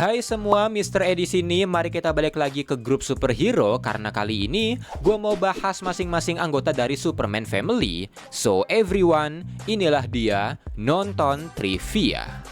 Hai semua, Mr. Ed di sini. Mari kita balik lagi ke grup superhero karena kali ini gue mau bahas masing-masing anggota dari Superman Family. So everyone, inilah dia nonton trivia.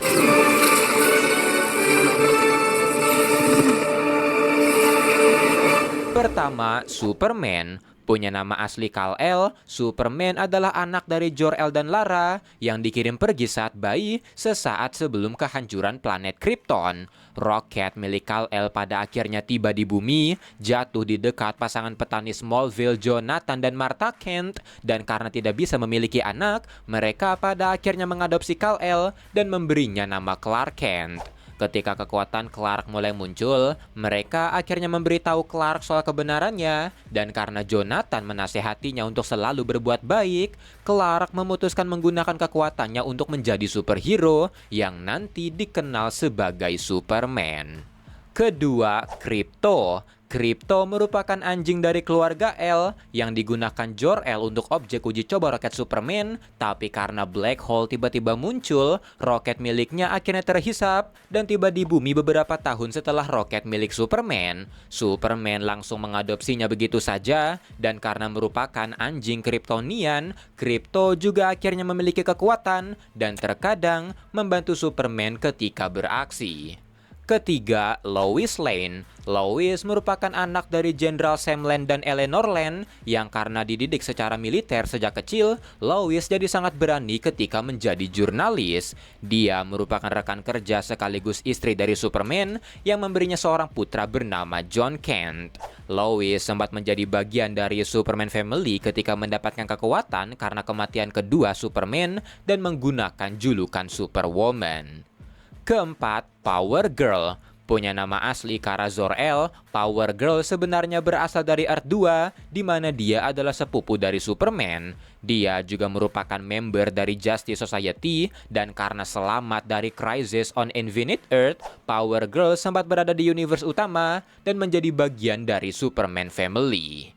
Pertama, Superman. Punya nama asli Kal-El, Superman adalah anak dari Jor-El dan Lara yang dikirim pergi saat bayi sesaat sebelum kehancuran planet Krypton. Roket milik Kal-El pada akhirnya tiba di bumi, jatuh di dekat pasangan petani Smallville Jonathan dan Martha Kent, dan karena tidak bisa memiliki anak, mereka pada akhirnya mengadopsi Kal-El dan memberinya nama Clark Kent. Ketika kekuatan Clark mulai muncul, mereka akhirnya memberitahu Clark soal kebenarannya, dan karena Jonathan menasehatinya untuk selalu berbuat baik, Clark memutuskan menggunakan kekuatannya untuk menjadi superhero yang nanti dikenal sebagai Superman. Kedua, Krypto. Krypto merupakan anjing dari keluarga El yang digunakan Jor-El untuk objek uji coba roket Superman, tapi karena black hole tiba-tiba muncul, roket miliknya akhirnya terhisap dan tiba di bumi beberapa tahun setelah roket milik Superman. Superman langsung mengadopsinya begitu saja, dan karena merupakan anjing Kryptonian, Krypto juga akhirnya memiliki kekuatan dan terkadang membantu Superman ketika beraksi. Ketiga, Lois Lane. Lois merupakan anak dari Jenderal Sam Lane dan Eleanor Lane yang karena dididik secara militer sejak kecil, Lois jadi sangat berani ketika menjadi jurnalis. Dia merupakan rekan kerja sekaligus istri dari Superman yang memberinya seorang putra bernama John Kent. Lois sempat menjadi bagian dari Superman Family ketika mendapatkan kekuatan karena kematian kedua Superman dan menggunakan julukan Superwoman. Keempat, Power Girl. Punya nama asli Kara Zor-El, Power Girl sebenarnya berasal dari Earth 2, di mana dia adalah sepupu dari Superman. Dia juga merupakan member dari Justice Society, dan karena selamat dari Crisis on Infinite Earth, Power Girl sempat berada di universe utama dan menjadi bagian dari Superman Family.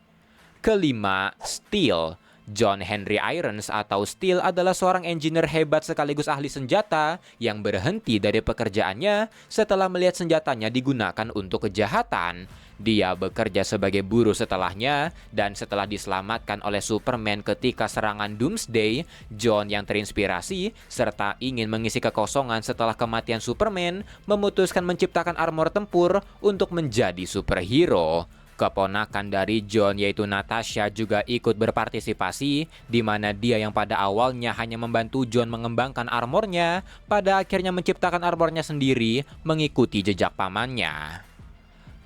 Kelima, Steel. John Henry Irons atau Steel adalah seorang engineer hebat sekaligus ahli senjata yang berhenti dari pekerjaannya setelah melihat senjatanya digunakan untuk kejahatan. Dia bekerja sebagai buruh setelahnya, dan setelah diselamatkan oleh Superman ketika serangan Doomsday, John yang terinspirasi serta ingin mengisi kekosongan setelah kematian Superman memutuskan menciptakan armor tempur untuk menjadi superhero. Keponakan dari John yaitu Natasha juga ikut berpartisipasi, di mana dia yang pada awalnya hanya membantu John mengembangkan armornya, pada akhirnya menciptakan armornya sendiri mengikuti jejak pamannya.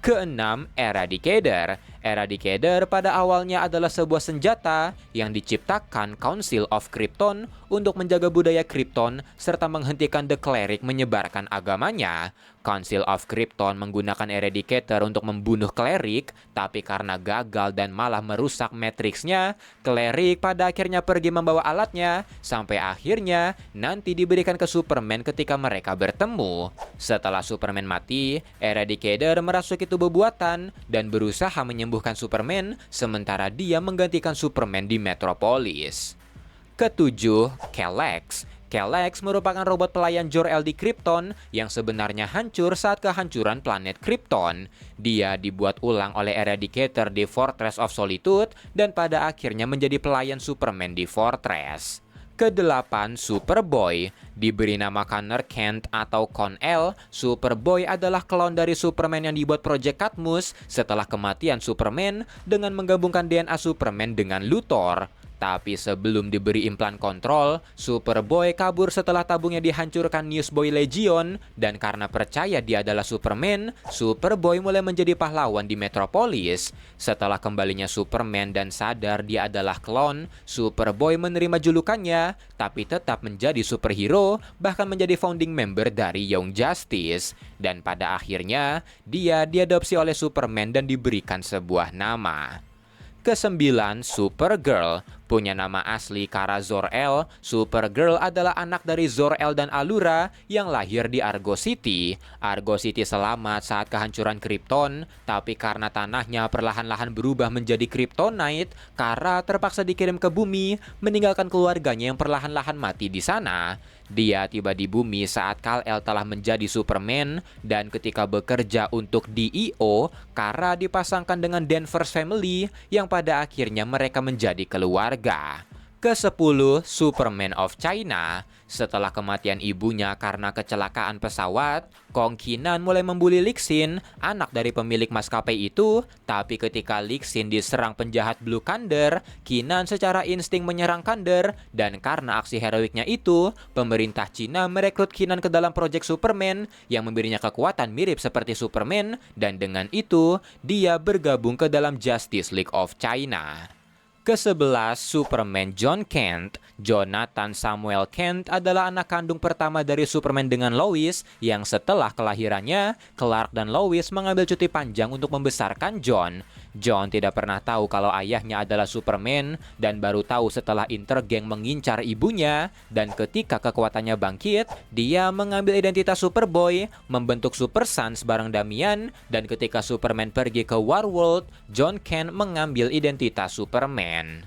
Keenam, Eradicator. Eradicator pada awalnya adalah sebuah senjata yang diciptakan Council of Krypton untuk menjaga budaya Krypton serta menghentikan The Cleric menyebarkan agamanya. Council of Krypton menggunakan Eradicator untuk membunuh Cleric, tapi karena gagal dan malah merusak Matrix-nya, Cleric pada akhirnya pergi membawa alatnya, sampai akhirnya nanti diberikan ke Superman ketika mereka bertemu. Setelah Superman mati, Eradicator merasuki tubuh buatan dan berusaha menyembuhkan Superman, sementara dia menggantikan Superman di Metropolis. Ketujuh, Kelex. Kelex merupakan robot pelayan Jor-El di Krypton yang sebenarnya hancur saat kehancuran planet Krypton. Dia dibuat ulang oleh Eradicator di Fortress of Solitude dan pada akhirnya menjadi pelayan Superman di Fortress. Kedelapan, Superboy. Diberi nama Connor Kent atau Kon-El, Superboy adalah klon dari Superman yang dibuat Project Cadmus setelah kematian Superman dengan menggabungkan DNA Superman dengan Luthor. Tapi sebelum diberi implan kontrol, Superboy kabur setelah tabungnya dihancurkan Newsboy Legion, dan karena percaya dia adalah Superman, Superboy mulai menjadi pahlawan di Metropolis. Setelah kembalinya Superman dan sadar dia adalah klon, Superboy menerima julukannya, tapi tetap menjadi superhero, bahkan menjadi founding member dari Young Justice. Dan pada akhirnya, dia diadopsi oleh Superman dan diberikan sebuah nama. Kesembilan, Supergirl. punya nama asli Kara Zor-El, Supergirl adalah anak dari Zor-El dan Allura yang lahir di Argo City. Argo City selamat saat kehancuran Krypton, tapi karena tanahnya perlahan-lahan berubah menjadi Kryptonite, Kara terpaksa dikirim ke bumi, meninggalkan keluarganya yang perlahan-lahan mati di sana. Dia tiba di bumi saat Kal-El telah menjadi Superman, dan ketika bekerja untuk DEO, Kara dipasangkan dengan Danvers Family yang pada akhirnya mereka menjadi keluarga. Ke-10, Superman of China. Setelah kematian ibunya karena kecelakaan pesawat, Kong Qinan mulai membuli Lixin, anak dari pemilik maskapai itu. Tapi ketika Lixin diserang penjahat Blue Thunder, Qinan secara insting menyerang Thunder, dan karena aksi heroiknya itu, pemerintah Cina merekrut Qinan ke dalam proyek Superman yang memberinya kekuatan mirip seperti Superman, dan dengan itu, dia bergabung ke dalam Justice League of China. Ke-11, Superman John Kent. Jonathan Samuel Kent adalah anak kandung pertama dari Superman dengan Lois, yang setelah kelahirannya, Clark dan Lois mengambil cuti panjang untuk membesarkan John. John tidak pernah tahu kalau ayahnya adalah Superman, dan baru tahu setelah Intergang mengincar ibunya, dan ketika kekuatannya bangkit, dia mengambil identitas Superboy, membentuk Super Sons bareng Damian, dan ketika Superman pergi ke Warworld, John Kent mengambil identitas Superman.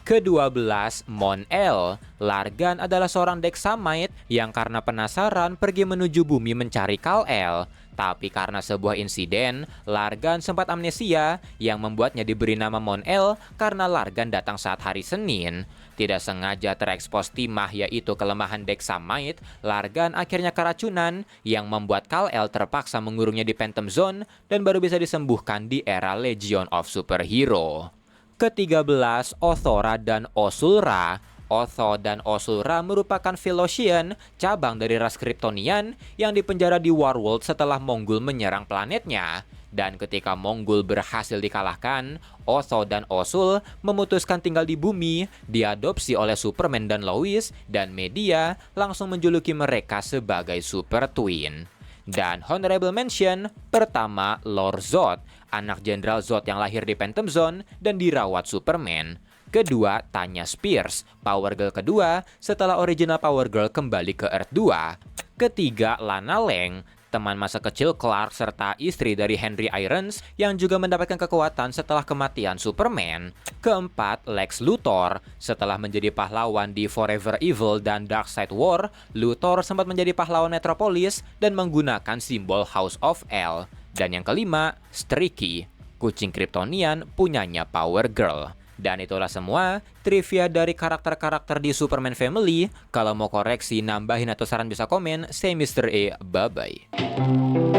Ke-12, Mon-El. Largan adalah seorang Dexamite yang karena penasaran pergi menuju bumi mencari Kal-El. Tapi karena sebuah insiden, Largan sempat amnesia yang membuatnya diberi nama Mon-El karena Largan datang saat hari Senin. Tidak sengaja terekspos timah yaitu kelemahan Dexamite, Largan akhirnya keracunan yang membuat Kal-El terpaksa mengurungnya di Phantom Zone dan baru bisa disembuhkan di era Legion of Superhero. Ke-13, Othora dan Osulra. Otho dan Osulra merupakan Velocian, cabang dari ras Kryptonian yang dipenjara di Warworld setelah Mongul menyerang planetnya. Dan ketika Mongul berhasil dikalahkan, Otho dan Osul memutuskan tinggal di bumi, diadopsi oleh Superman dan Lois, dan media langsung menjuluki mereka sebagai Super Twin. Dan honorable mention, pertama Lord Zod, anak Jenderal Zod yang lahir di Phantom Zone dan dirawat Superman. Kedua, Tanya Spears, Power Girl kedua setelah original Power Girl kembali ke Earth 2. Ketiga, Lana Lang, teman masa kecil Clark serta istri dari Henry Irons yang juga mendapatkan kekuatan setelah kematian Superman. Keempat, Lex Luthor. Setelah menjadi pahlawan di Forever Evil dan Darkseid War, Luthor sempat menjadi pahlawan Metropolis dan menggunakan simbol House of El. Dan yang kelima, Streaky, kucing Kryptonian punyanya Power Girl. Dan itulah semua trivia dari karakter-karakter di Superman Family. Kalau mau koreksi, nambahin atau saran bisa komen. Saya Mr. E, bye-bye.